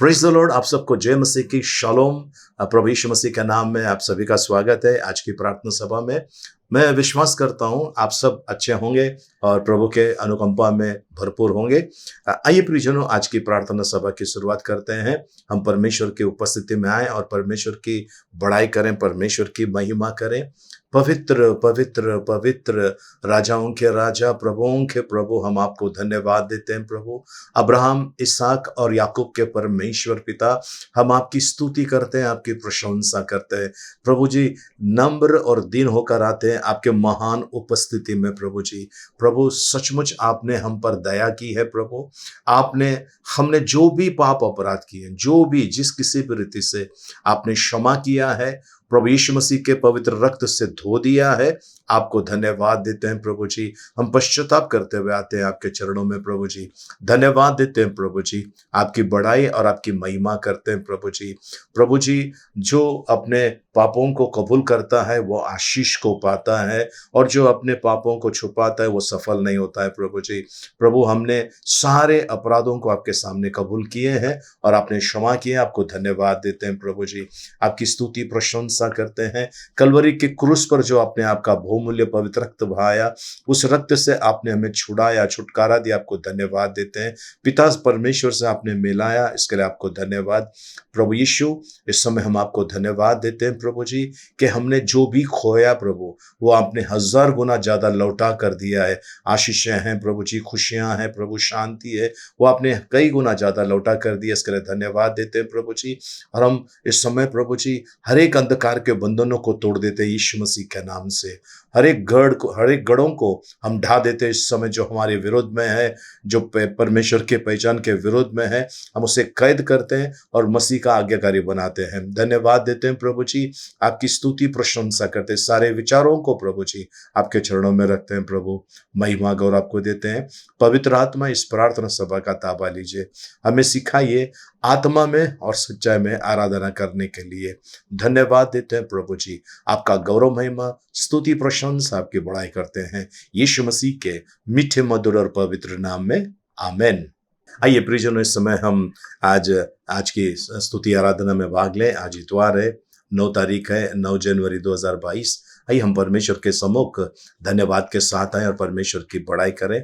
Praise the Lord. आप सबको जय मसीह की शालोम। प्रभु यीशु मसीह के नाम में आप सभी का स्वागत है आज की प्रार्थना सभा में। मैं विश्वास करता हूं आप सब अच्छे होंगे और प्रभु के अनुकंपा में भरपूर होंगे। आइए प्रियजनों, आज की प्रार्थना सभा की शुरुआत करते हैं। हम परमेश्वर की उपस्थिति में आए और परमेश्वर की बड़ाई करें, परमेश्वर की महिमा करें। पवित्र पवित्र पवित्र राजाओं के राजा, प्रभुओं के प्रभु, हम आपको धन्यवाद देते हैं प्रभु। अब्राहम, इसहाक और याकूब के परमेश्वर पिता, हम आपकी स्तुति करते हैं, आपकी प्रशंसा करते हैं प्रभु जी। नम्र और दीन होकर आते हैं आपके महान उपस्थिति में प्रभु जी। प्रभु, सचमुच आपने हम पर दया की है प्रभु। हमने जो भी पाप अपराध किए, जो भी जिस किसी भी रीति से आपने क्षमा किया है, प्रभु यीशु मसीह के पवित्र रक्त से धो दिया है। आपको धन्यवाद देते हैं प्रभु जी। हम पश्चाताप करते हुए आते हैं आपके चरणों में प्रभु जी। धन्यवाद देते हैं प्रभु जी, आपकी बड़ाई और आपकी महिमा करते हैं प्रभु जी। प्रभु जी, जो अपने पापों को कबूल करता है वो आशीष को पाता है, और जो अपने पापों को छुपाता है वो सफल नहीं होता है प्रभु जी। प्रभु, हमने सारे अपराधों को आपके सामने कबूल किए हैं और आपने क्षमा किए। आपको धन्यवाद देते हैं प्रभु जी। आपकी स्तुति प्रशंसा करते हैं। कलवरी के क्रूस पर जो आपने आपका बहुमूल्य पवित्र रक्त बहाया, उस रक्त से आपने हमें छुड़ाया, छुटकारा दिया। आपको धन्यवाद देते हैं। पिता परमेश्वर से आपने मिलाया, इसके लिए आपको धन्यवाद प्रभु यीशु। इस समय हम आपको धन्यवाद देते हैं प्रभु जी कि हमने जो भी खोया प्रभु, वो आपने 1000 गुना ज्यादा लौटा कर दिया है। आशीषें हैं प्रभु जी, खुशियां हैं प्रभु, शांति है, वो आपने कई गुना ज्यादा लौटा कर दिया। इसके लिए धन्यवाद देते हैं प्रभु जी। और हम इस समय प्रभु जी हर एक अंधकार के बंधनों को तोड़ देते हैं यीशु मसीह के नाम से। हर एक गढ़ों को हम ढा देते हैं इस समय, जो हमारे विरोध में है, जो परमेश्वर के पहचान के विरोध में है, हम उसे कैद करते हैं और मसीह का आज्ञाकारी बनाते हैं। धन्यवाद देते हैं प्रभु जी। आपकी स्तुति प्रशंसा करते हैं। सारे विचारों को प्रभु जी आपके चरणों में रखते हैं प्रभु। महिमा गौरव आपको देते हैं। पवित्र आत्मा, इस प्रार्थना सभा का ताबा लीजिए, हमें सिखाइए आत्मा में और सच्चाई में आराधना करने के लिए। धन्यवाद देते हैं प्रभु जी। आपका गौरव, महिमा, स्तुति, प्रशंसा, आपकी बड़ाई करते हैं यीशु मसीह के मीठे, मधुर और पवित्र नाम में, आमेन। आइए प्रियजनों, इस समय हम आज की स्तुति आराधना में भाग लें। आज इतवार है, 9 तारीख है, 9 जनवरी 2022। आइए हम परमेश्वर के सम्मुख धन्यवाद के साथ आए और परमेश्वर की बड़ाई करें।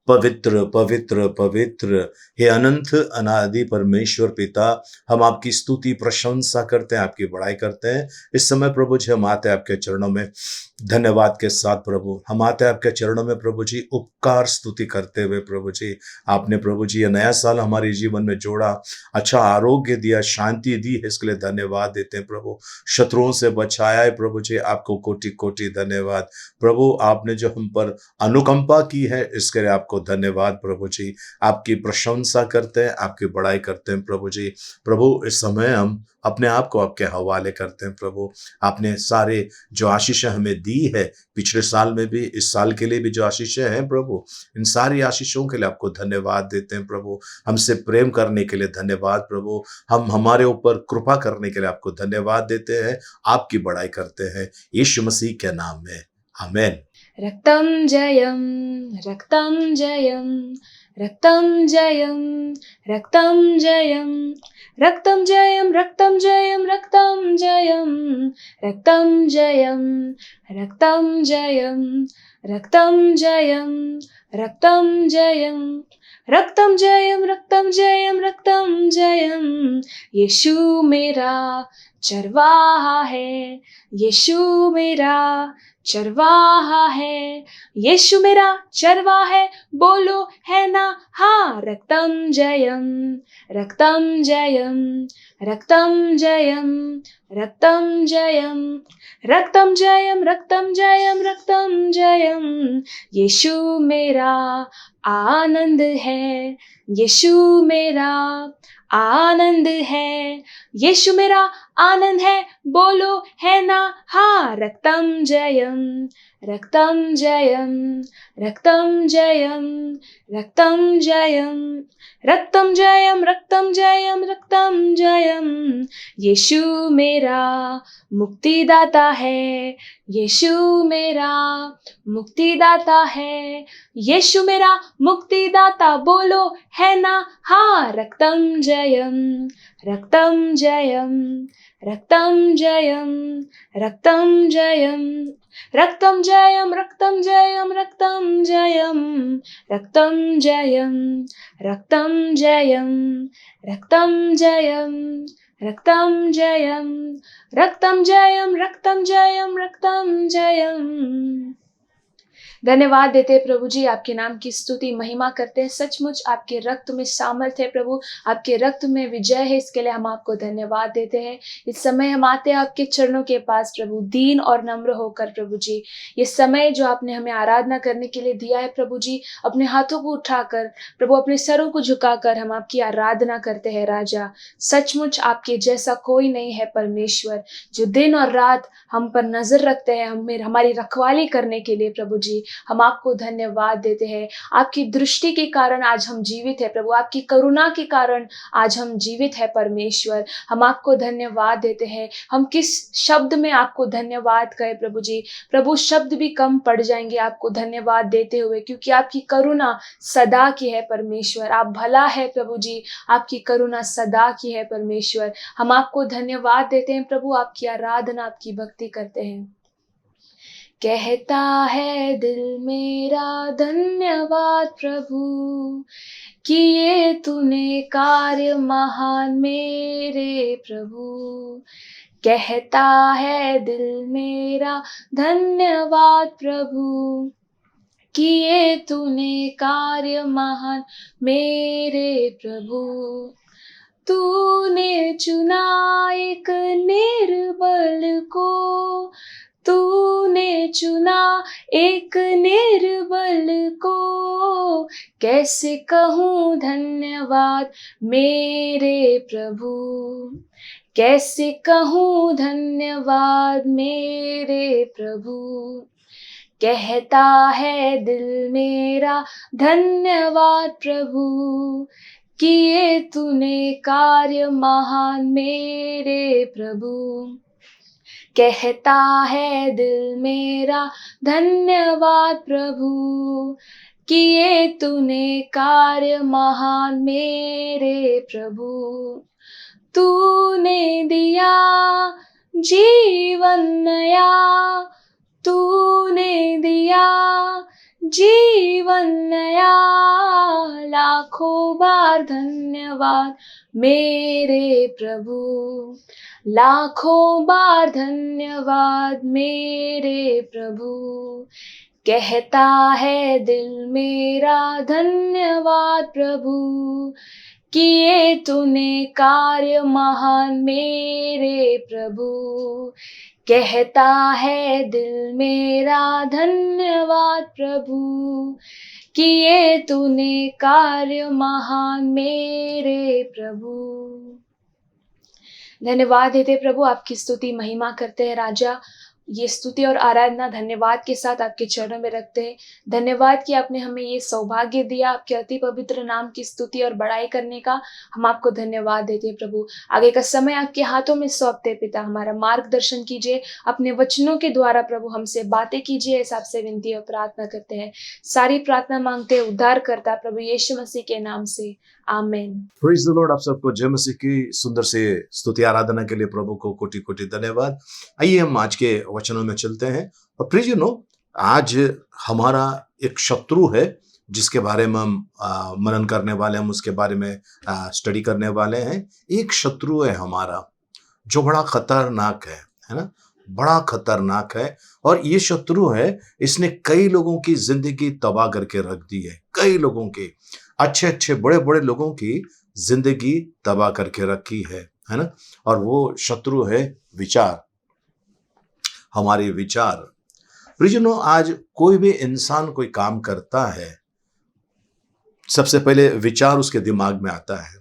पवित्र पवित्र पवित्र हे अनंत अनादि परमेश्वर पिता, हम आपकी स्तुति प्रशंसा करते हैं, आपकी बड़ाई करते हैं। इस समय प्रभु जी हम आते हैं आपके चरणों में धन्यवाद के साथ प्रभु। हम आते हैं आपके चरणों में प्रभु जी उपकार स्तुति करते हुए प्रभु जी। आपने प्रभु जी ये नया साल हमारे जीवन में जोड़ा, अच्छा आरोग्य दिया, शांति दी है, इसके लिए धन्यवाद देते हैं प्रभु। शत्रुओं से बचाया है प्रभु जी, आपको कोटि कोटि धन्यवाद प्रभु। आपने जो हम पर अनुकंपा की है, इसके लिए आपको धन्यवाद प्रभु जी। आपकी प्रशंसा करते हैं, आपकी बड़ाई करते हैं प्रभु जी। प्रभु, इस समय हम अपने आप को आपके हवाले करते हैं प्रभु। आपने सारे जो आशीषें हमें दी है, पिछले साल में भी, इस साल के लिए भी जो आशीषें हैं प्रभु, इन सारी आशीषों के लिए आपको धन्यवाद देते हैं प्रभु। हमसे प्रेम करने के लिए धन्यवाद प्रभु। हम हमारे ऊपर कृपा करने के लिए आपको धन्यवाद देते हैं, आपकी बड़ाई करते हैं यीशु मसीह के नाम में, आमेन। रक्तं जयं रक्तं जयं रक्तं जयं रक्तं जयं रक्तं जयं रक्तं जयं रक्तं जयं रक्तं जयं रक्तं जयं रक्तं जयं रक्तं जयं रक्तं जयं रक्तं जयं रक्तं जयं। यीशु मेरा चरवाहा है, यीशु मेरा चरवाहा है, यीशु मेरा चरवाहा है, बोलो है ना हाँ। रक्तं जयं रक्तं जयं रक्तं जयं रक्तं जयं रक्तं जयं रक्तं जयं रक्तं जयं। यीशु मेरा आनंद है, यीशु मेरा आनंद है, यीशु मेरा आनंद है, बोलो है ना हाँ। रक्तं जयं रक्तं जयं रक्तं जयं रक्तं जयं रक्तं जयं रक्तं जयं रक्तं जयं जयम। यीशु मेरा मुक्तिदाता है, यीशु मेरा मुक्तिदाता है, यीशु मेरा मुक्तिदाता बोलो है ना। हाँ, रक्तम जयम, रक्तम जयम, रक्तम जयम, रक्तम जयम, रक्तम जयम, रक्तम जयम, रक्तम जयम, रक्तम जयम, रक्तम जयम, रक्तम जयम, रक्तम जयम, रक्तम जयम, रक्तम जयम, रक्तम जयम। धन्यवाद देते हैं प्रभु जी, आपके नाम की स्तुति महिमा करते हैं। सचमुच आपके रक्त में सामर्थ्य है प्रभु, आपके रक्त में विजय है, इसके लिए हम आपको धन्यवाद देते हैं। इस समय हम आते हैं आपके चरणों के पास प्रभु, दीन और नम्र होकर प्रभु जी। ये समय जो आपने हमें आराधना करने के लिए दिया है प्रभु जी, अपने हाथों को उठाकर प्रभु, अपने सरों को झुकाकर हम आपकी आराधना करते हैं राजा। सचमुच आपके जैसा कोई नहीं है परमेश्वर, जो दिन और रात हम पर नजर रखते हैं, हमारी रखवाली करने के लिए प्रभु जी। हम आपको धन्यवाद देते हैं। आपकी दृष्टि के कारण आज हम जीवित है प्रभु, आपकी करुणा के कारण आज हम जीवित है परमेश्वर। हम आपको धन्यवाद देते हैं। हम किस शब्द में आपको धन्यवाद कहें प्रभु जी, प्रभु शब्द भी कम पड़ जाएंगे आपको धन्यवाद देते हुए, क्योंकि आपकी करुणा सदा की है परमेश्वर। आप भला है प्रभु जी, आपकी करुणा सदा की है परमेश्वर। हम आपको धन्यवाद देते हैं प्रभु, आपकी आराधना आपकी भक्ति करते हैं। कहता है दिल मेरा धन्यवाद प्रभु, किए तूने कार्य महान मेरे प्रभु। कहता है दिल मेरा धन्यवाद प्रभु, किए तूने कार्य महान मेरे प्रभु। तूने चुना एक निर्बल को, तूने चुना एक निर्बल को, कैसे कहूँ धन्यवाद मेरे प्रभु, कैसे कहूँ धन्यवाद मेरे प्रभु। कहता है दिल मेरा धन्यवाद प्रभु, किए तूने कार्य महान मेरे प्रभु। कहता है दिल मेरा धन्यवाद प्रभु, किए तूने कार्य महान मेरे प्रभु। तूने दिया जीवन नया, तूने दिया जीवन नया, लाखों बार धन्यवाद मेरे प्रभु, लाखों बार धन्यवाद मेरे प्रभु। कहता है दिल मेरा धन्यवाद प्रभु, किए तूने कार्य महान मेरे प्रभु। कहता है दिल मेरा धन्यवाद प्रभु, किए तूने कार्य महान मेरे प्रभु। धन्यवाद देते प्रभु, आपकी स्तुति महिमा करते हैं राजा। ये स्तुति और आराधना धन्यवाद के साथ आपके चरणों में रखते हैं। धन्यवाद कि आपने हमें ये सौभाग्य दिया आपके अति पवित्र नाम की स्तुति और बड़ाई करने का। हम आपको धन्यवाद देते हैं प्रभु। आगे का समय आपके हाथों में सौंपते पिता, हमारा मार्गदर्शन कीजिए, अपने वचनों के द्वारा प्रभु हमसे बातें कीजिए, ऐसा आपसे विनती और प्रार्थना करते हैं। सारी प्रार्थना मांगते हैं उद्धार करता प्रभु यीशु मसीह के नाम से, आमीन। Praise the Lord. आप सबको जय मसीह की सुंदर से स्तुति आराधना के लिए प्रभु को कोटि कोटि धन्यवाद। आइए हम आज के वचनों में चलते हैं। और प्लीज आज हमारा एक शत्रु है जिसके बारे में हम मनन करने वाले हैं, हम उसके बारे में स्टडी करने वाले हैं। एक शत्रु है हमारा जो बड़ा खतरनाक है ना, बड़ा खतरनाक है। और ये शत्रु है, इसने कई लोगों की जिंदगी तबाह करके रख दी है, कई लोगों की, अच्छे अच्छे बड़े बड़े लोगों की जिंदगी तबाह करके रखी है ना। और वो शत्रु है विचार, हमारे विचार। प्रियजनों, आज कोई भी इंसान कोई काम करता है, सबसे पहले विचार उसके दिमाग में आता है।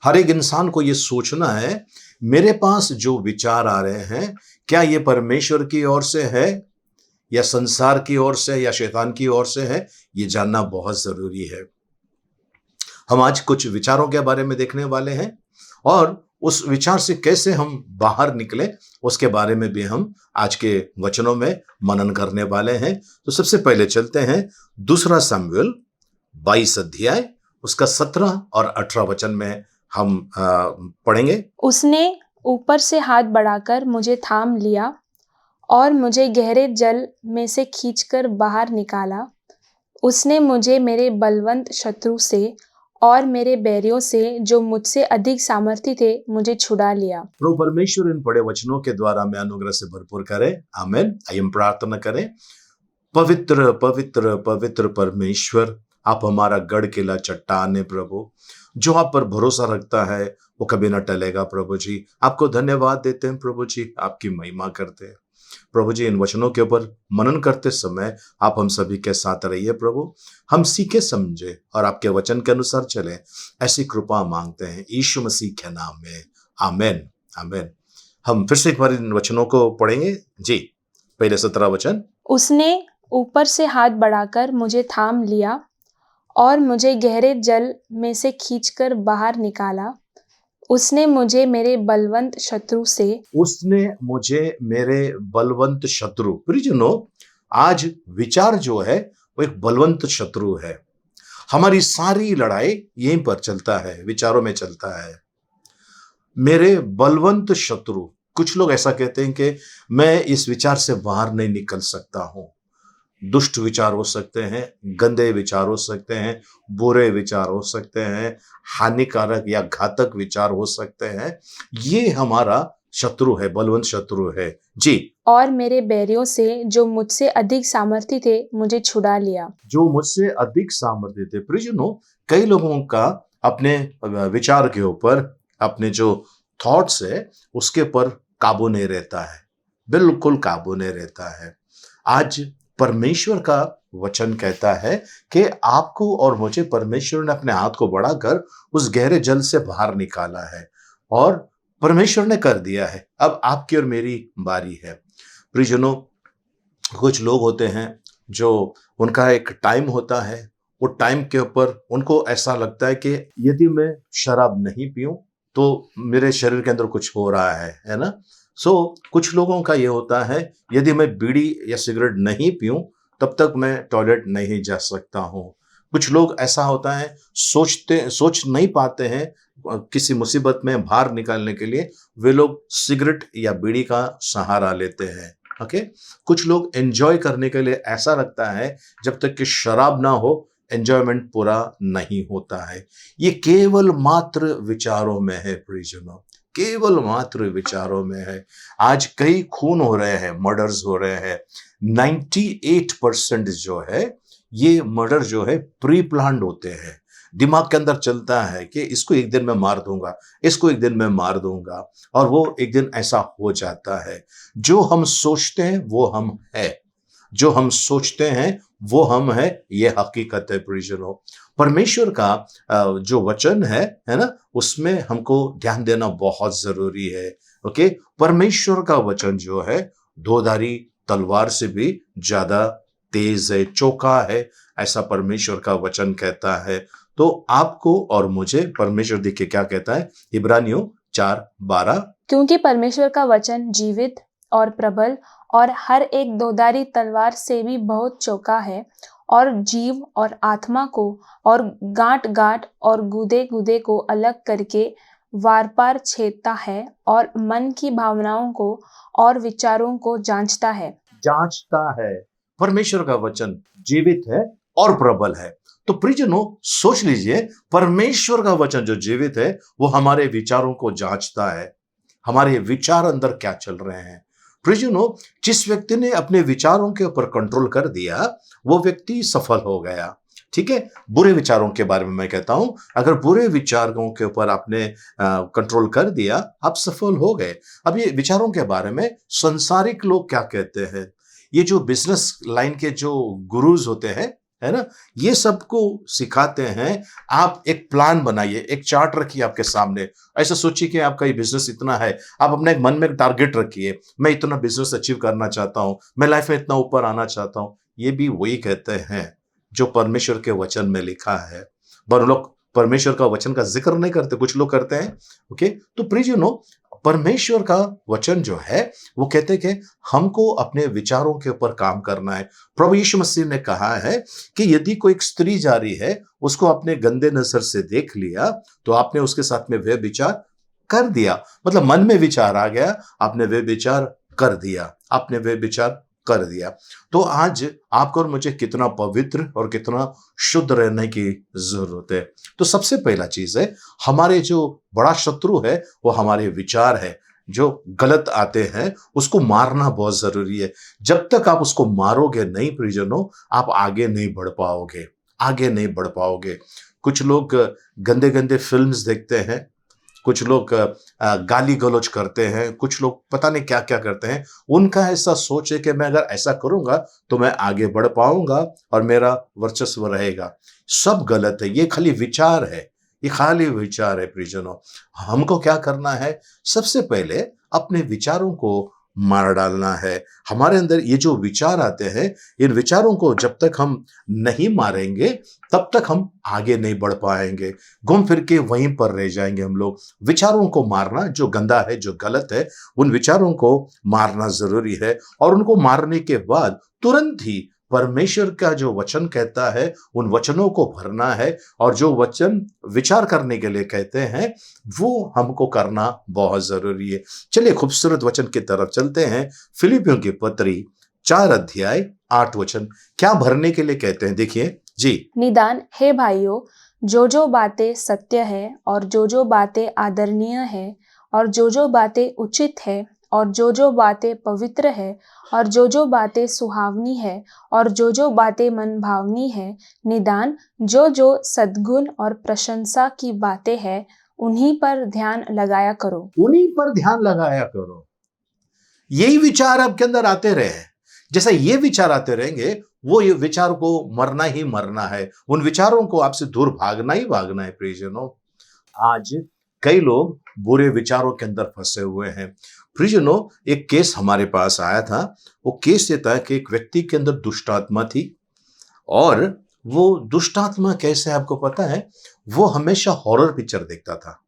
हर एक इंसान को ये सोचना है, मेरे पास जो विचार आ रहे हैं क्या ये परमेश्वर की ओर से है या संसार की ओर से या शैतान की ओर से है, ये जानना बहुत जरूरी है। हम आज कुछ विचारों के बारे में देखने वाले हैं और उस विचार से कैसे हम बाहर निकले उसके बारे में भी हम आज के वचनों में मनन करने वाले हैं। तो सबसे पहले चलते हैं दूसरा शमूएल 22 अध्याय उसका 17 और 18 वचन में हम पढ़ेंगे। उसने ऊपर से हाथ बढ़ाकर मुझे थाम लिया और मुझे गहरे जल में से खींचकर बाहर निकाला। उसने मुझे मेरे बलवंत शत्रु से और मेरे बैरियों से जो मुझसे अधिक सामर्थी थे मुझे छुड़ा लिया। प्रभु परमेश्वर इन बड़े वचनों के द्वारा हमें अनुग्रह से भरपूर करे। आमीन। आइए हम प्रार्थना करें। पवित्र पवित्र पवित्र परमेश्वर, आप हमारा गढ़ किला चट्टान है प्रभु। जो आप पर भरोसा रखता है वो कभी न टलेगा प्रभु जी। आपको धन्यवाद देते हैं प्रभु जी, आपकी महिमा करते हैं प्रभु जी। इन वचनों के ऊपर मनन करते समय आप हम सभी के साथ रहिए प्रभु। हम सीखे समझे और आपके वचन के अनुसार चले, ऐसी कृपा मांगते हैं यीशु मसीह के नाम में। आमीन आमीन। हम फिर से एक बार इन वचनों को पढ़ेंगे जी। पहले 17 वचन। उसने ऊपर से हाथ बढ़ाकर मुझे थाम लिया और मुझे गहरे जल में से खींचकर बाहर निकाला। उसने मुझे मेरे बलवंत शत्रु से प्रियजनों, आज विचार जो है वो एक बलवंत शत्रु है। हमारी सारी लड़ाई यहीं पर चलता है, विचारों में चलता है। मेरे बलवंत शत्रु, कुछ लोग ऐसा कहते हैं कि मैं इस विचार से बाहर नहीं निकल सकता हूं। दुष्ट विचार हो सकते हैं, गंदे विचार हो सकते हैं, बुरे विचार हो सकते हैं, हानिकारक या घातक विचार हो सकते हैं। ये हमारा शत्रु है, बलवंत शत्रु है जी। और मेरे बैरियों से जो मुझसे अधिक सामर्थी थे मुझे छुड़ा लिया। जो मुझसे अधिक सामर्थ्य थे। प्रियजनों, कई लोगों का अपने विचार के ऊपर, अपने जो थॉट्स है उसके ऊपर काबू नहीं रहता है, बिल्कुल काबू नहीं रहता है। आज परमेश्वर का वचन कहता है कि आपको और मुझे परमेश्वर ने अपने हाथ को बढ़ाकर उस गहरे जल से बाहर निकाला है और परमेश्वर ने कर दिया है। अब आपकी और मेरी बारी है। प्रियजनों, कुछ लोग होते हैं जो उनका एक टाइम होता है, वो टाइम के ऊपर उनको ऐसा लगता है कि यदि मैं शराब नहीं पीऊं तो मेरे शरीर के अंदर कुछ हो रहा है ना। कुछ लोगों का ये होता है, यदि मैं बीड़ी या सिगरेट नहीं पीऊं तब तक मैं टॉयलेट नहीं जा सकता हूं। कुछ लोग ऐसा होता है, सोच नहीं पाते हैं किसी मुसीबत में बाहर निकालने के लिए वे लोग सिगरेट या बीड़ी का सहारा लेते हैं। ओके। कुछ लोग एंजॉय करने के लिए, ऐसा लगता है जब तक कि शराब ना हो एंजॉयमेंट पूरा नहीं होता है। ये केवल मात्र विचारों में है प्रियजनों, केवल मात्र विचारों में है। आज कई खून हो रहे हैं, मर्डर्स हो रहे हैं। 98% जो है ये मर्डर जो है प्री प्लान्ड होते हैं। दिमाग के अंदर चलता है कि इसको एक दिन मैं मार दूंगा, इसको एक दिन मैं मार दूंगा, और वो एक दिन ऐसा हो जाता है। जो हम सोचते हैं वो हम है, जो हम सोचते हैं वो हम है, ये हकीकत है प्रियजनों। परमेश्वर का जो वचन है ना, उसमें हमको ध्यान देना बहुत जरूरी है। ओके। परमेश्वर का वचन जो है दोधारी तलवार से भी ज्यादा तेज है, चौका है, ऐसा परमेश्वर का वचन कहता है। तो आपको और मुझे परमेश्वर देखिए क्या कहता है, इब्रानियों 4:12। क्योंकि परमेश्वर का वचन जीवित और प्रबल और हर एक दोधारी तलवार से भी बहुत चौका है और जीव और आत्मा को और गांठ गांठ और गूदे गूदे को अलग करके वार पार छेदता है और मन की भावनाओं को और विचारों को जांचता है। परमेश्वर का वचन जीवित है और प्रबल है। तो प्रियजनों, सोच लीजिए, परमेश्वर का वचन जो जीवित है वो हमारे विचारों को जांचता है, हमारे विचार अंदर क्या चल रहे हैं। प्रियजनों, जिस व्यक्ति ने अपने विचारों के ऊपर कंट्रोल कर दिया वो व्यक्ति सफल हो गया। ठीक है। बुरे विचारों के बारे में मैं कहता हूं, अगर बुरे विचारों के ऊपर आपने कंट्रोल कर दिया, आप सफल हो गए। अब ये विचारों के बारे में संसारिक लोग क्या कहते हैं, ये जो बिजनेस लाइन के जो गुरुज होते हैं, है ना, ये सबको सिखाते हैं, आप एक प्लान बनाइए, एक चार्ट रखिए आपके सामने। ऐसा सोचिए कि आपका ये बिजनेस इतना है, आप अपने मन में एक टारगेट रखिए, मैं इतना बिजनेस अचीव करना चाहता हूं, मैं लाइफ में इतना ऊपर आना चाहता हूं। ये भी वही कहते हैं जो परमेश्वर के वचन में लिखा है। पर लोग परमेश्वर का वचन का जिक्र नहीं करते, कुछ लोग करते हैं। ओके, तो प्रिय परमेश्वर का वचन जो है वो कहते हैं कि हमको अपने विचारों के ऊपर काम करना है। प्रभु यीशु मसीह ने कहा है कि यदि कोई एक स्त्री जा रही है, उसको अपने गंदे नजर से देख लिया, तो आपने उसके साथ में वे विचार कर दिया, मतलब मन में विचार आ गया, आपने वे विचार कर दिया, आपने वे विचार कर दिया। तो आज आपको और मुझे कितना पवित्र और कितना शुद्ध रहने की जरूरत है। तो सबसे पहला चीज है, हमारे जो बड़ा शत्रु है वो हमारे विचार है। जो गलत आते हैं उसको मारना बहुत जरूरी है। जब तक आप उसको मारोगे नहीं प्रियजनों, आप आगे नहीं बढ़ पाओगे, आगे नहीं बढ़ पाओगे। कुछ लोग गंदे गंदे फिल्म्स देखते हैं, कुछ लोग गाली गलौज करते हैं, कुछ लोग पता नहीं क्या क्या करते हैं। उनका ऐसा सोच है कि मैं अगर ऐसा करूंगा तो मैं आगे बढ़ पाऊंगा और मेरा वर्चस्व रहेगा। सब गलत है, ये खाली विचार है, ये खाली विचार है प्रियजनों। हमको क्या करना है, सबसे पहले अपने विचारों को मार डालना है। हमारे अंदर ये जो विचार आते हैं, इन विचारों को जब तक हम नहीं मारेंगे तब तक हम आगे नहीं बढ़ पाएंगे, घूम फिर के वहीं पर रह जाएंगे हम लोग। विचारों को मारना, जो गंदा है, जो गलत है, उन विचारों को मारना जरूरी है। और उनको मारने के बाद तुरंत ही परमेश्वर का जो वचन कहता है उन वचनों को भरना है, और जो वचन विचार करने के लिए कहते हैं वो हमको करना बहुत जरूरी है। चलिए खूबसूरत वचन की तरफ चलते हैं। फिलिपियों की पत्री 4 अध्याय 8 वचन क्या भरने के लिए कहते हैं, देखिए जी। निदान हे भाइयों, जो बातें सत्य है और जो बातें आदरणीय है और जो बातें उचित है और जो बातें पवित्र है और जो बातें सुहावनी है और जो बातें मन भावनी है, निदान जो सद्गुण और प्रशंसा की बातें हैं, उन्हीं पर ध्यान लगाया करो। उन्हीं पर ध्यान लगाया करो। यही विचार आपके अंदर आते रहे। जैसा ये विचार आते रहेंगे, वो ये विचार को मरना ही मरना है, उन विचारों को आपसे दूर भागना ही भागना है प्रियजनों। आज कई लोग बुरे विचारों के अंदर फंसे हुए हैं। प्रियजनों, एक केस हमारे पास आया था। वो केस ये था कि एक व्यक्ति के अंदर दुष्ट आत्मा थी, और वो दुष्ट आत्मा कैसे आपको पता है, वो हमेशा हॉरर पिक्चर देखता था,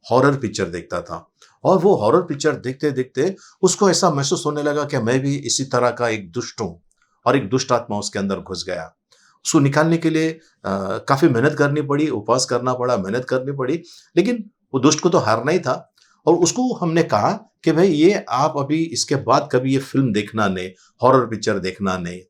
हॉरर पिक्चर देखता था। और वो हॉरर पिक्चर देखते देखते उसको ऐसा महसूस होने लगा कि मैं भी इसी तरह का एक दुष्ट हूं, और एक दुष्ट आत्मा उसके अंदर घुस गया। उसको निकालने के लिए काफी मेहनत करनी पड़ी, उपवास करना पड़ा, मेहनत करनी पड़ी, लेकिन वो दुष्ट को तो हारना ही था। और उसको हमने कहा कि भाई ये आप अभी इसके बाद कभी ये फिल्म देखना नहीं, हॉरर पिक्चर देखना नहीं,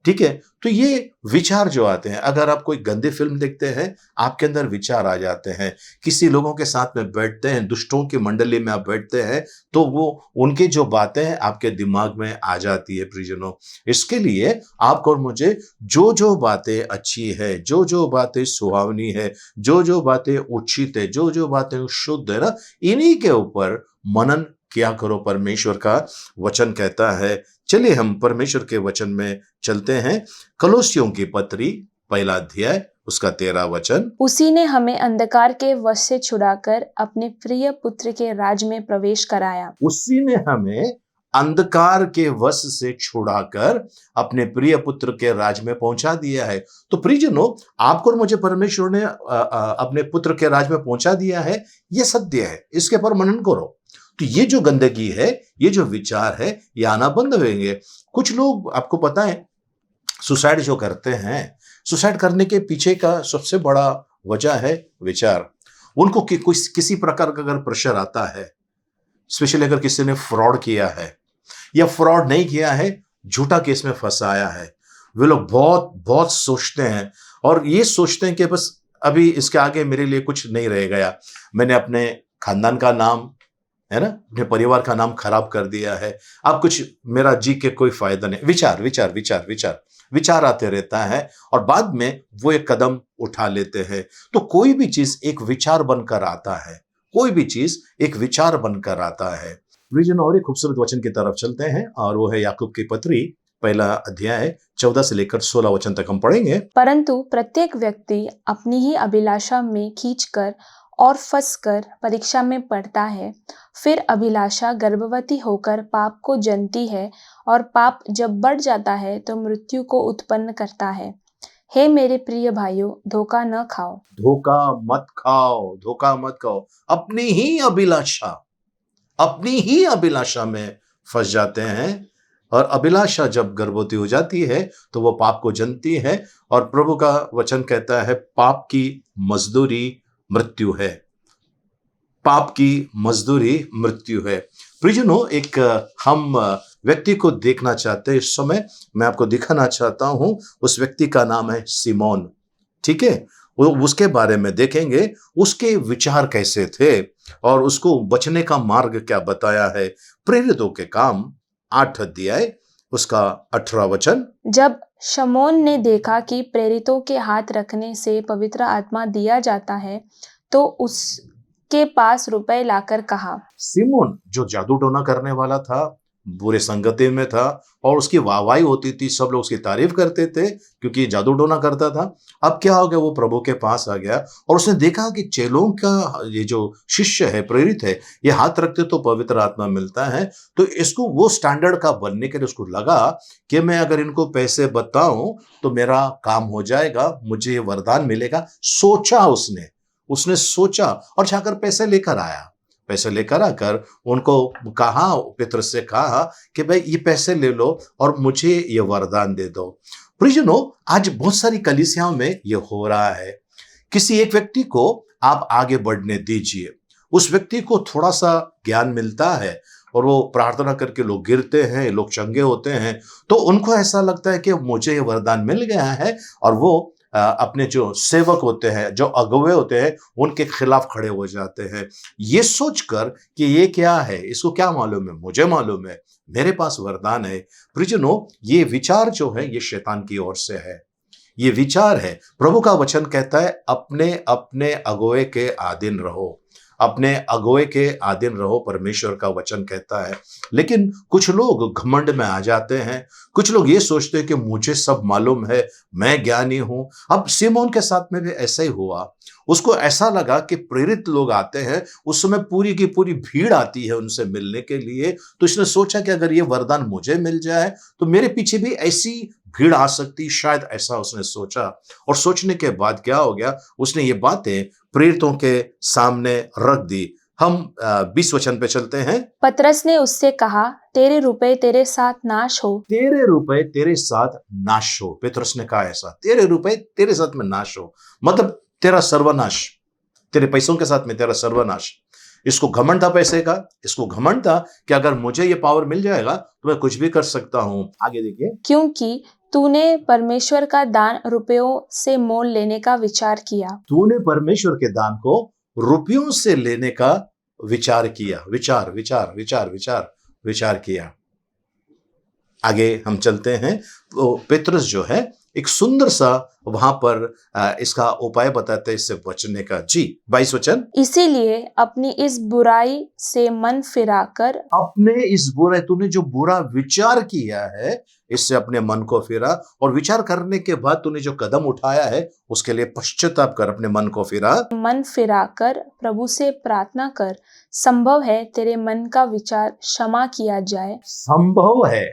ठीक है। तो ये विचार जो आते हैं, अगर आप कोई गंदी फिल्म देखते हैं, आपके अंदर विचार आ जाते हैं। किसी लोगों के साथ में बैठते हैं, दुष्टों की मंडली में आप बैठते हैं, तो वो उनकी जो बातें हैं आपके दिमाग में आ जाती है प्रियजनों। इसके लिए आपको और मुझे जो बातें अच्छी है, जो बातें सुहावनी है, जो बातें उचित है, जो बातें शुद्ध है ना, इन्हीं के ऊपर मनन क्या करो, परमेश्वर का वचन कहता है। चलिए हम परमेश्वर के वचन में चलते हैं। कलोसियों की पत्री 1 अध्याय उसका 13 वचन। उसी ने हमें अंधकार के वश से छुड़ाकर अपने प्रिय पुत्र के राज में प्रवेश कराया। उसी ने हमें अंधकार के वश से छुड़ाकर अपने प्रिय पुत्र के राज में पहुंचा दिया है। तो प्रियजनों, आपको और मुझे परमेश्वर ने अपने पुत्र के राज में पहुंचा दिया है, ये सत्य है, इसके पर मनन करो। तो ये जो गंदगी है, ये जो विचार है, ये आना बंद होंगे। कुछ लोग आपको पता है सुसाइड जो करते हैं, सुसाइड करने के पीछे का सबसे बड़ा वजह है विचार। उनको किसी प्रकार का अगर प्रेशर आता है, स्पेशली अगर किसी ने फ्रॉड किया है या फ्रॉड नहीं किया है, झूठा केस में फंसाया है, वे लोग बहुत बहुत सोचते हैं, और ये सोचते हैं कि बस अभी इसके आगे मेरे लिए कुछ नहीं रह गया, मैंने अपने खानदान का नाम, है ना, अपने परिवार का नाम खराब कर दिया है, अब कुछ मेरा जी के कोई फायदा नहीं। विचार विचार विचार विचार विचार आते रहता है, और बाद में वो एक कदम उठा लेते हैं। तो कोई भी चीज एक विचार बनकर आता है, कोई भी चीज एक विचार बनकर आता है। विजन और एक खूबसूरत वचन की तरफ चलते हैं, और वो है याकूब की पत्री 1 अध्याय 14 से लेकर 16 वचन तक हम पढ़ेंगे। परंतु प्रत्येक व्यक्ति अपनी ही अभिलाषा में खींचकर और फंसकर परीक्षा में पड़ता है। फिर अभिलाषा गर्भवती होकर पाप को जनती है, और पाप जब बढ़ जाता है तो मृत्यु को उत्पन्न करता है। हे मेरे प्रिय भाइयों, धोखा न खाओ। धोखा मत खाओ, धोखा मत खाओ। अपनी ही अभिलाषा में फंस जाते हैं। और अभिलाषा जब गर्भवती हो जाती है तो वो पाप को जनती है। और प्रभु का वचन कहता है पाप की मजदूरी मृत्यु है। पाप की मजदूरी मृत्यु है। प्रियजनों, एक हम व्यक्ति को देखना चाहते हैं इस समय। मैं आपको दिखाना चाहता हूं। उस व्यक्ति का नाम है सिमोन। ठीक है, वो उसके बारे में देखेंगे, उसके विचार कैसे थे और उसको बचने का मार्ग क्या बताया है। प्रेरितों के काम 8 अध्याय उसका 18 वचन। जब शमौन ने देखा कि प्रेरितों के हाथ रखने से पवित्र आत्मा दिया जाता है, तो उसके पास रुपए लाकर कहा। सिमोन जो जादू टोना करने वाला था, बुरे संगति में था और उसकी वाहवाही होती थी, सब लोग उसकी तारीफ करते थे क्योंकि जादू टोना करता था। अब क्या हो गया, वो प्रभु के पास आ गया और उसने देखा कि चेलों का ये जो शिष्य है, प्रेरित है, ये हाथ रखते तो पवित्र आत्मा मिलता है। तो इसको वो स्टैंडर्ड का बनने के लिए उसको लगा कि मैं अगर इनको पैसे बताऊं तो मेरा काम हो जाएगा, मुझे ये वरदान मिलेगा। सोचा उसने सोचा और जाकर पैसे लेकर आया। पैसे लेकर आकर उनको कहा, पितरस से कहा कि भाई ये पैसे ले लो और मुझे ये वरदान दे दो। प्रियजनों, आज बहुत सारी कलीसियाओं में ये हो रहा है। किसी एक व्यक्ति को आप आगे बढ़ने दीजिए, उस व्यक्ति को थोड़ा सा ज्ञान मिलता है और वो प्रार्थना करके लोग गिरते हैं, लोग चंगे होते हैं, तो उनको ऐसा लगता है कि मुझे ये वरदान मिल गया है और वो अपने जो सेवक होते हैं, जो अगुवे होते हैं, उनके खिलाफ खड़े हो जाते हैं, ये सोचकर कि ये क्या है, इसको क्या मालूम है, मुझे मालूम है, मेरे पास वरदान है। प्रियजनों, ये विचार जो है ये शैतान की ओर से है। ये विचार है, प्रभु का वचन कहता है अपने अपने अगुवे के अधीन रहो, अपने अगुवे के अधीन रहो, परमेश्वर का वचन कहता है। लेकिन कुछ लोग घमंड में आ जाते हैं, कुछ लोग ये सोचते हैं कि मुझे सब मालूम है, मैं ज्ञानी हूं। अब सिमोन के साथ में भी ऐसा ही हुआ। उसको ऐसा लगा कि प्रेरित लोग आते हैं, उस समय पूरी की पूरी भीड़ आती है उनसे मिलने के लिए, तो इसने सोचा कि अगर ये वरदान मुझे मिल जाए तो मेरे पीछे भी ऐसी भीड़ आ सकती, शायद ऐसा उसने सोचा। और सोचने के बाद क्या हो गया, उसने ये बातें प्रेरितों के सामने रख दी। हम 20 वचन पे चलते हैं। पतरस ने उससे कहा, तेरे रुपए तेरे साथ नाश हो। तेरे रुपए तेरे साथ नाश हो। पतरस ने कहा ऐसा, तेरे रुपए तेरे साथ में नाश हो, मतलब तेरा सर्वनाश, तेरे पैसों के साथ में तेरा सर्वनाश। इसको घमंड था पैसे का, इसको घमंड था कि अगर मुझे ये पावर मिल जाएगा तो मैं कुछ भी कर सकता हूं। आगे देखिए, क्योंकि तूने परमेश्वर का दान रुपयों से मोल लेने का विचार किया। तूने परमेश्वर के दान को रुपयों से लेने का विचार किया। विचार किया। आगे हम चलते हैं। तो पतरस जो है एक सुंदर सा वहां पर इसका उपाय बताते हैं इससे बचने का। जी 22 वचन। इसीलिए अपनी इस बुराई से मन फिराकर, अपने इस बुराई, तूने जो बुरा विचार किया है इससे अपने मन को फिरा, और विचार करने के बाद तूने जो कदम उठाया है उसके लिए पश्चाताप कर, अपने मन को मन फिराकर प्रभु से प्रार्थना कर, संभव है तेरे मन का विचार क्षमा किया जाए। संभव है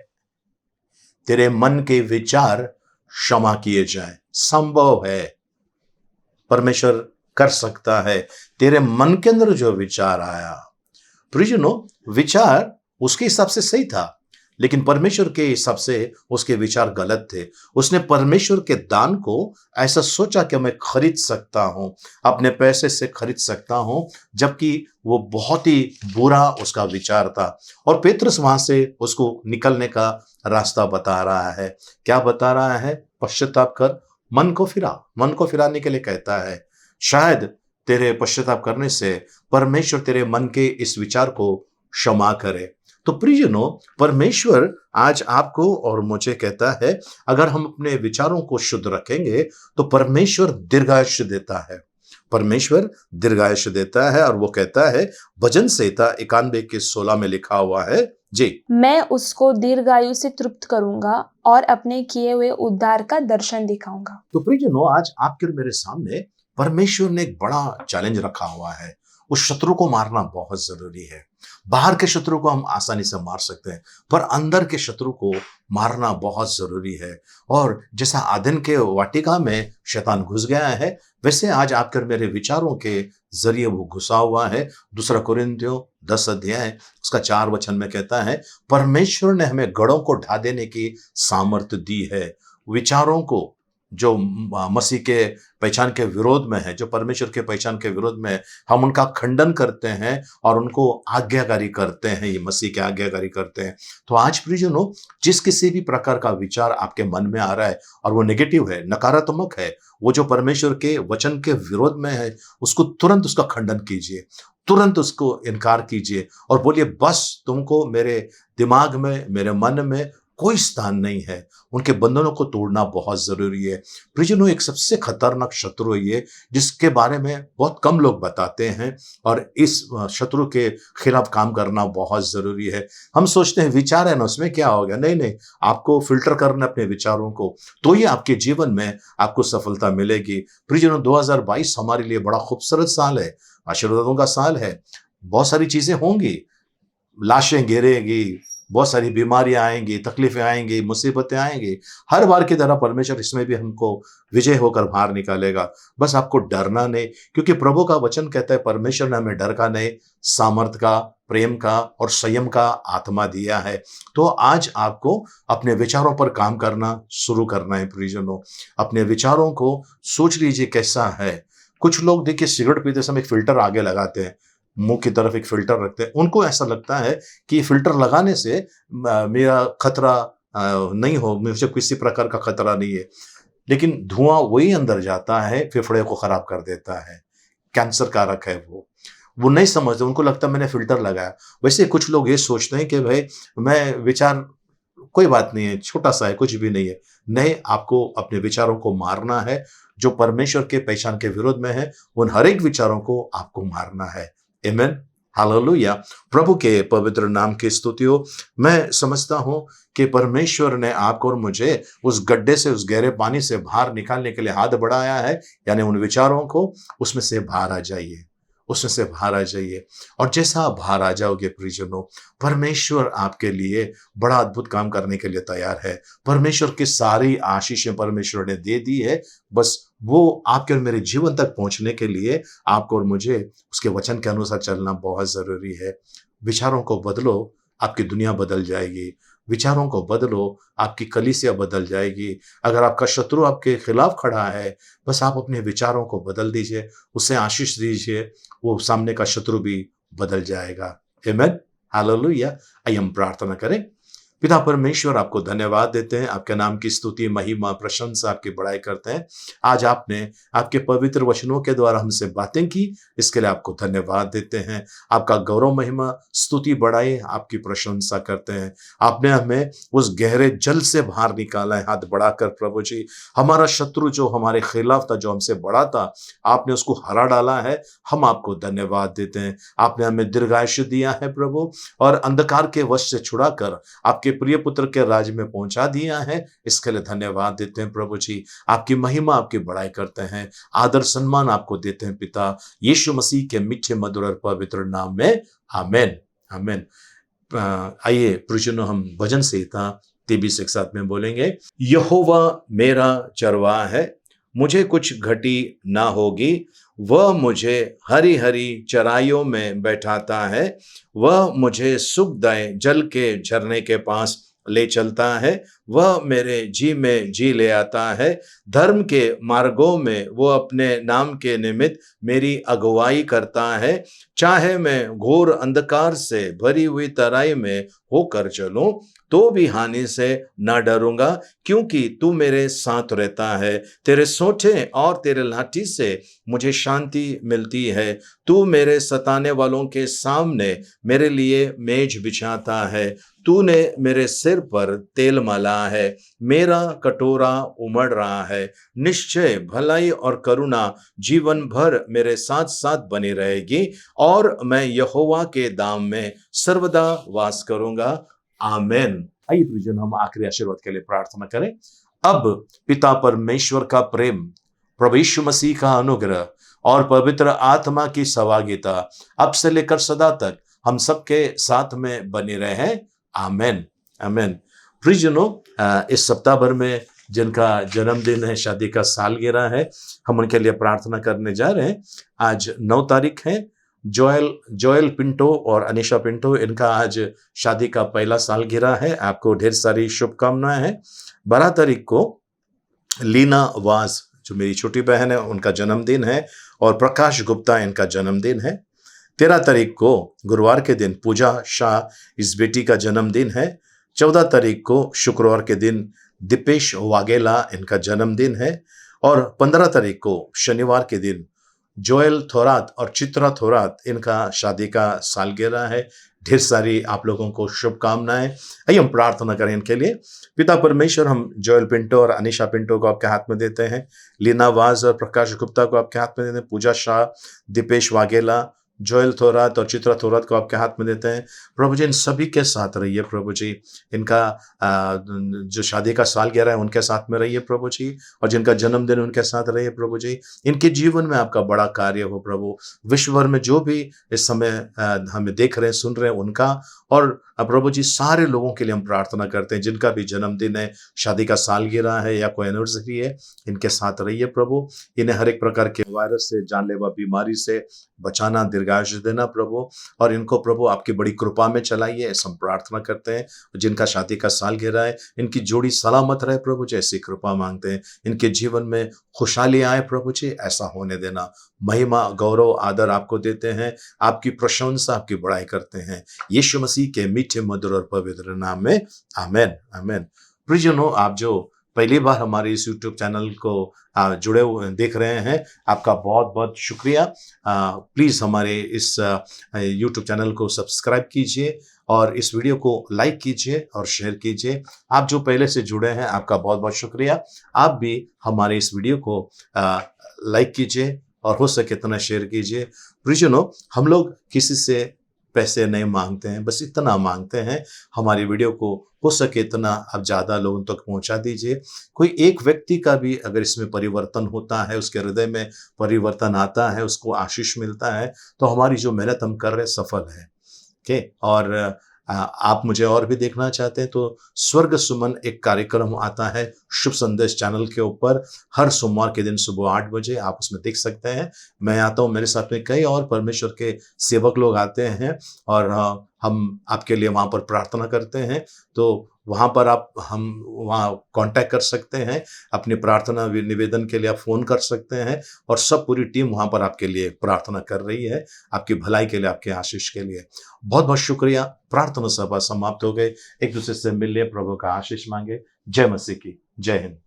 तेरे मन के विचार क्षमा किए जाए। संभव है, परमेश्वर कर सकता है। तेरे मन के अंदर जो विचार आया, प्रियजनों, विचार उसके हिसाब से सही था, लेकिन परमेश्वर के हिसाब से उसके विचार गलत थे। उसने परमेश्वर के दान को ऐसा सोचा कि मैं खरीद सकता हूं, अपने पैसे से खरीद सकता हूं, जबकि वो बहुत ही बुरा उसका विचार था। और पतरस वहां से उसको निकलने का रास्ता बता रहा है। क्या बता रहा है? पश्चाताप कर, मन को फिरा। मन को फिराने के लिए कहता है। शायद तेरे पश्चाताप करने से परमेश्वर तेरे मन के इस विचार को क्षमा करे। तो प्रियजनों, परमेश्वर आज आपको और मुझे कहता है, अगर हम अपने विचारों को शुद्ध रखेंगे तो परमेश्वर दीर्घायुष्य देता है। परमेश्वर दीर्घायुष्य देता है, और वो कहता है, भजन संहिता 91 के 16 में लिखा हुआ है, जी, मैं उसको दीर्घायु से तृप्त करूंगा और अपने किए हुए उद्धार का दर्शन दिखाऊंगा। तो प्रियजनों, आज आपके और मेरे सामने परमेश्वर ने एक बड़ा चैलेंज रखा हुआ है। उस शत्रु को मारना बहुत जरूरी है। बाहर के शत्रु को हम आसानी से मार सकते हैं, पर अंदर के शत्रु को मारना बहुत जरूरी है। और जैसा आदन के वाटिका में शैतान घुस गया है, वैसे आज आपके मेरे विचारों के जरिए वो घुसा हुआ है। दूसरा कुरिन्थियों 10 अध्याय उसका 4 वचन में कहता है, परमेश्वर ने हमें गढ़ों को ढा देने की सामर्थ्य दी है। विचारों को जो मसीह के पहचान के विरोध में है, जो परमेश्वर के पहचान के विरोध में है, हम उनका खंडन करते हैं और उनको आज्ञाकारी करते हैं। ये मसीह के आज्ञाकारी करते हैं। तो आज प्रियजनों, जिस किसी भी प्रकार का विचार आपके मन में आ रहा है और वो नेगेटिव है, नकारात्मक है, वो जो परमेश्वर के वचन के विरोध में है, उसको तुरंत उसका खंडन कीजिए, तुरंत उसको इनकार कीजिए और बोलिए, बस तुमको मेरे दिमाग में, मेरे मन में कोई स्थान नहीं है। उनके बंधनों को तोड़ना बहुत जरूरी है। प्रियजनों, एक सबसे खतरनाक शत्रु है ये, जिसके बारे में बहुत कम लोग बताते हैं, और इस शत्रु के खिलाफ काम करना बहुत जरूरी है। हम सोचते हैं विचार है ना, उसमें क्या हो गया। नहीं नहीं, आपको फिल्टर करना अपने विचारों को, तो ही आपके जीवन में आपको सफलता मिलेगी। प्रियजनों, 2022 हमारे लिए बड़ा खूबसूरत साल है, आशीर्वादों का साल है। बहुत सारी चीजें होंगी, लाशें गिरेगी, बहुत सारी बीमारियां आएंगी, तकलीफें आएंगी, मुसीबतें आएंगी। हर बार की तरह परमेश्वर इसमें भी हमको विजय होकर बाहर निकालेगा। बस आपको डरना नहीं, क्योंकि प्रभु का वचन कहता है परमेश्वर ने हमें डर का नहीं, सामर्थ का, प्रेम का और संयम का आत्मा दिया है। तो आज आपको अपने विचारों पर काम करना शुरू करना है। प्रियजनों, अपने विचारों को सोच लीजिए कैसा है। कुछ लोग देखिए सिगरेट पीते समय एक फिल्टर आगे लगाते हैं, मुंह की तरफ एक फिल्टर रखते हैं। उनको ऐसा लगता है कि फिल्टर लगाने से मेरा खतरा नहीं हो, मुझे किसी प्रकार का खतरा नहीं है। लेकिन धुआं वही अंदर जाता है, फेफड़े को खराब कर देता है, कैंसर कारक है वो नहीं समझते। उनको लगता है मैंने फिल्टर लगाया। वैसे कुछ लोग ये सोचते हैं कि भाई मैं विचार कोई बात नहीं है, छोटा सा है, कुछ भी नहीं है। नहीं, आपको अपने विचारों को मारना है। जो परमेश्वर के पहचान के विरोध में है, उन हर एक विचारों को आपको मारना है। आमीन, हालेलुया। प्रभु के पवित्र नाम की स्तुति हो। मैं समझता हूं कि परमेश्वर ने आपको और मुझे उस गड्ढे से, उस गहरे पानी से बाहर निकालने के लिए हाथ बढ़ाया है। यानी उन विचारों को, उसमें से बाहर आ जाइए, उसमें से बाहर आ जाइए। और जैसा आप बाहर आ जाओगे प्रियजनों, परमेश्वर आपके लिए बड़ा अद्भुत काम करने के लिए तैयार है। परमेश्वर की सारी आशीषें परमेश्वर ने दे दी है। बस वो आपके और मेरे जीवन तक पहुंचने के लिए आपको और मुझे उसके वचन के अनुसार चलना बहुत जरूरी है। विचारों को बदलो, आपकी दुनिया बदल जाएगी। विचारों को बदलो, आपकी कलीसिया बदल जाएगी। अगर आपका शत्रु आपके खिलाफ खड़ा है, बस आप अपने विचारों को बदल दीजिए, उसे आशीष दीजिए, वो सामने का शत्रु भी बदल जाएगा। आमीन, हालेलुया। आइए हम प्रार्थना करें। पिता परमेश्वर, आपको धन्यवाद देते हैं, आपके नाम की स्तुति, महिमा, प्रशंसा, आपकी बड़ाई करते हैं। आज आपने आपके पवित्र वचनों के द्वारा हमसे बातें की, इसके लिए आपको धन्यवाद देते हैं। आपका गौरव, महिमा, स्तुति, बड़ाई, आपकी प्रशंसा करते हैं। आपने हमें उस गहरे जल से बाहर निकाला है हाथ बढ़ाकर। प्रभु जी, हमारा शत्रु जो हमारे खिलाफ था, जो हमसे बड़ा था, आपने उसको हरा डाला है। हम आपको धन्यवाद देते हैं। आपने हमें दीर्घायुष्य दिया है प्रभु, और अंधकार के वश से छुड़ाकर आपके प्रिय पुत्र के राज्य में पहुंचा दिया है। इसके लिए धन्यवाद देते हैं प्रभु जी। आपकी महिमा, आपकी बड़ाई करते हैं, आदर सम्मान आपको देते हैं पिता, यीशु मसीह के मीठे मधुर और पवित्र नाम में। आमीन, आमीन। आइए प्रियजनों, हम भजन संहिता 23 एक साथ में बोलेंगे। यहोवा मेरा चरवाहा है, मुझे कुछ घटी ना होगी। वह मुझे हरी हरी चराइयों में बैठाता है। वह मुझे सुखदायक जल के झरने के पास ले चलता है। वह मेरे जी में जी ले आता है। धर्म के मार्गों में वो अपने नाम के निमित्त मेरी अगुवाई करता है। चाहे मैं घोर अंधकार से भरी हुई तराई में होकर चलूं, तो भी हानि से ना डरूंगा, क्योंकि तू मेरे साथ रहता है। तेरे सोंठे और तेरे लाठी से मुझे शांति मिलती है। तू मेरे सताने वालों के सामने मेरे लिए मेज बिछाता है। तूने मेरे सिर पर तेल मला है। मेरा कटोरा उमड़ रहा है। निश्चय भलाई और करुणा जीवन भर मेरे साथ साथ बनी रहेगी, और मैं यहोवा के धाम में सर्वदा वास करूंगा। आमीन। आइए प्रियजन, हम आखिरी आशीर्वाद के लिए प्रार्थना करें। अब पिता परमेश्वर का प्रेम, प्रभु यीशु मसीह का अनुग्रह और पवित्र आत्मा की सहभागिता अब से लेकर सदा तक हम सबके साथ में बनी रहे। आमेन, आमेन। प्रियजनों, इस सप्ताह भर में जिनका जन्मदिन है, शादी का सालगिरह है, हम उनके लिए प्रार्थना करने जा रहे हैं। आज 9 तारीख है। जोएल पिंटो और अनीशा पिंटो, इनका आज शादी का पहला सालगिरह है। आपको ढेर सारी शुभकामनाएं हैं। 12 तारीख को लीना वाज, जो मेरी छोटी बहन है, उनका जन्मदिन है। और प्रकाश गुप्ता, इनका जन्मदिन है। 13 तारीख को गुरुवार के दिन पूजा शाह, इस बेटी का जन्मदिन है। 14 तारीख को शुक्रवार के दिन दीपेश वाघेला, इनका जन्मदिन है। और 15 तारीख को शनिवार के दिन जोएल थोरात और चित्रा थोरात, इनका शादी का सालगिरह है। ढेर सारी आप लोगों को शुभकामनाएं। आइए हम प्रार्थना करें इनके लिए। पिता परमेश्वर, हम जोएल पिंटो और अनीशा पिंटो को आपके हाथ में देते हैं। लीना वाज और प्रकाश गुप्ता को आपके हाथ में देते हैं। पूजा शाह, दीपेश वाघेला, जोएल थोरात और चित्रा थोरात को आपके हाथ में देते हैं। प्रभु जी, इन सभी के साथ रहिए प्रभु जी। इनका जो शादी का सालगिरह है, उनके साथ में रहिए प्रभु जी। और जिनका जन्मदिन, उनके साथ रहिए प्रभु जी। इनके जीवन में आपका बड़ा कार्य हो प्रभु। विश्व भर में जो भी इस समय हमें देख रहे हैं, सुन रहे हैं, उनका और प्रभु जी सारे लोगों के लिए हम प्रार्थना करते हैं जिनका भी जन्मदिन है, शादी का सालगिरह है या कोई एनिवर्सरी है, इनके साथ रहिए प्रभु। इन्हें हर एक प्रकार के वायरस से, जानलेवा बीमारी से बचाना, दीर्घायुष्य देना प्रभु। और इनको प्रभु आपकी बड़ी कृपा में चलाइए, ऐसा हम प्रार्थना करते हैं। जिनका शादी का सालगिरह है, इनकी जोड़ी सलामत रहे प्रभु जी, ऐसी कृपा मांगते हैं। इनके जीवन में खुशहाली आए प्रभु जी, ऐसा होने देना। महिमा, गौरव, आदर आपको देते हैं। आपकी प्रशंसा, आपकी बड़ाई करते हैं, यीशु मसीह के मीठे, मधुर और पवित्र नाम में। आमेन, आमेन। प्रियजनों, आप जो पहली बार हमारे इस YouTube चैनल को जुड़े हुए देख रहे हैं, आपका बहुत बहुत शुक्रिया। प्लीज़ हमारे इस YouTube चैनल को सब्सक्राइब कीजिए और इस वीडियो को लाइक कीजिए और शेयर कीजिए। आप जो पहले से जुड़े हैं, आपका बहुत बहुत शुक्रिया। आप भी हमारे इस वीडियो को लाइक कीजिए और हो सके इतना शेयर कीजिए। प्रियजनों, हम लोग किसी से पैसे नहीं मांगते हैं, बस इतना मांगते हैं, हमारी वीडियो को हो सके इतना आप ज़्यादा लोगों तक पहुंचा दीजिए। कोई एक व्यक्ति का भी अगर इसमें परिवर्तन होता है, उसके हृदय में परिवर्तन आता है, उसको आशीष मिलता है, तो हमारी जो मेहनत हम कर रहे हैं सफल है। ओके। और आप मुझे और भी देखना चाहते हैं तो स्वर्ग सुमन एक कार्यक्रम आता है शुभ संदेश चैनल के ऊपर, हर सोमवार के दिन सुबह 8 बजे आप उसमें देख सकते हैं। मैं आता हूँ, मेरे साथ में कई और परमेश्वर के सेवक लोग आते हैं और हम आपके लिए वहाँ पर प्रार्थना करते हैं। तो वहाँ पर हम वहाँ कांटेक्ट कर सकते हैं, अपनी प्रार्थना निवेदन के लिए आप फ़ोन कर सकते हैं और सब पूरी टीम वहाँ पर आपके लिए प्रार्थना कर रही है, आपकी भलाई के लिए, आपके आशीष के लिए। बहुत बहुत शुक्रिया। प्रार्थना सभा समाप्त हो गई। एक दूसरे से मिलिए, प्रभु का आशीष मांगे। जय मसीह की। जय हिंद।